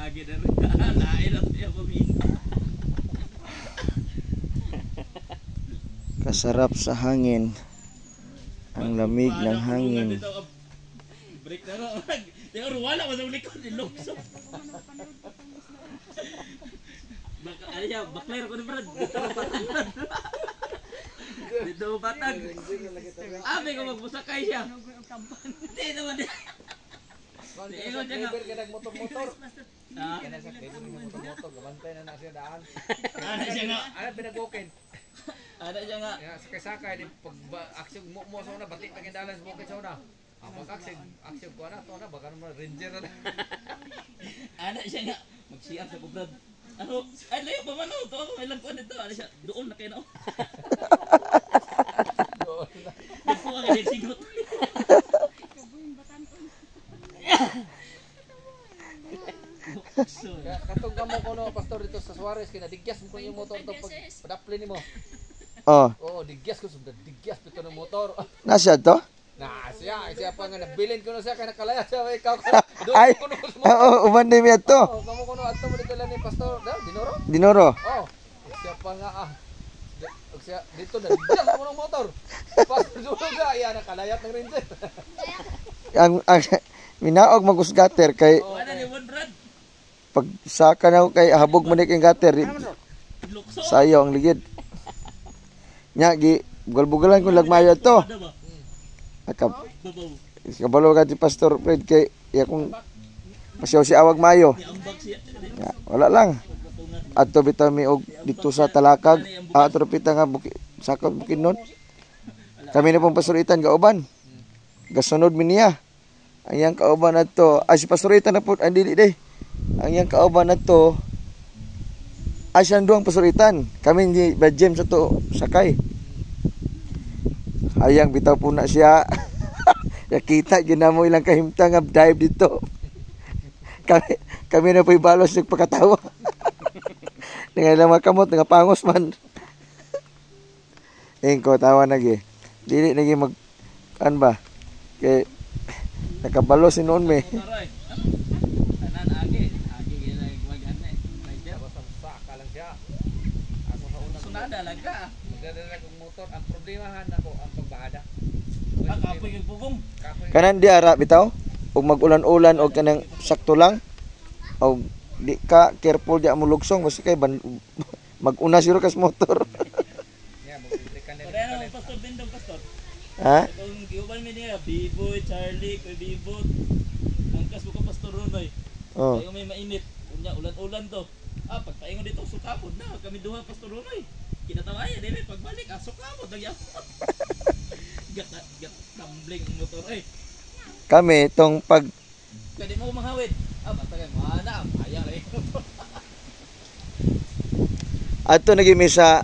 lagi na rin. Lain at siya pamina. Kasarap sa hangin. Ang lamig ng hangin. Break na rin. Tingnan mo, wala ko sa likod. Nilokso. Ano siya, bakler ko ni Brad. Dito mo patag. Abi ko magbusakay siya. Hindi naman din. Ingon siya nga. Motor-motor. Ha? Kaya sa kaya motor-motor. Gabantay na siya daan. Ano siya nga? Ano pinag-bookin? Ano siya nga? Sakay-sakay. Pag-aksyon mo sa una, batik na kindalan sa bukid sa una. Pag-aksyon ko na, baka naman ranger na. Ano siya nga? Mag-siyam sa kubrad. Ano? Ay, layo pa man. Ito ako, may lagpuan nito. Ano siya? Doon na kayo na. Doon na. Ito ka kayo, sigot. Katungga mo ko no, pastor dito sa Suarez. Kinadigyas mo ko yung motor ito pag padaplin mo. Oh, Oo, digyas ko. Digyas ito ng motor. nasya to? Siya pa nga nabilin ko na siya. Kaya nakalaya siya. Ikaw ko. Ay, Doon ko na mo. oo, uban din miya to. Oo, kamo ko no. Ato mo dito lang ni pastor. Dinoro? Dinoro. Oo. Siya pa nga siya dito na digyas mo ng motor. Pastor dito nga. Iya, nakalayat ng ranger. Ang minaog magusgater kay Ano ni Juan Brad? pag saka na kay habog mo ni kay gater. Lukso. Sayo ang ligid. Nya gi bugal-bugalan ko lagmayo to. Ada ba? Akab Babaw. kabalo ka si Pastor Fred kay kung pasyaw si awag mayo. Niambag siya. Ya, wala lang. Adto bitaw mi og dito sa Talakag. Adto pita nga sakop Bukidnon. Kami na pong pasuritan kauban. Gasunod mi niya. Ang yang kauban adto, ay si pasuritan na pud ang dili day. Ang yang kauban adto ay siyang duang pasuritan. Kami ni Bajem sa to sakay. Hayang bitaw po na siya. Nakita ginamo ilang kahimtang nga dive dito. Kami na po'y balos nagpakatawa. Nga ilang mga kamot, nga pangos man. Ingko, tawa nagi. Dili nagi mag, ano ba? Kay, nakabalos si noon me. Taray. Tanan agi. Agi gina gwagan na. Basta saka lang siya. Ako sa unang Sunada lang ka. magdadala kong motor. Ang problemahan ako ang pagbahada. Kapoy kang pugong. Kanan di ara bitaw. Ug magulan-ulan og kanang sakto lang. O di ka careful di mo lugsong basta kay mag-una siro kas motor. Yeah, mag-implikan na Kaya naman pastor Bindong pastor. Ha? Itong giuban mi niya, Biboy, Charlie, Kuy Bibot. Angkas mo ka pastor Ronoy. Oh. Kayo may mainit. Unya ulan-ulan to. Pagpaingon dito sukapod na kami duha pastor Ronoy. Kinatawaya dili pagbalik sukapod nagya. Gat tumbling ang motor ay. Kami tong pag Pwede mo manghawid. Basta kay mana, ayaw rin. adto nagimi sa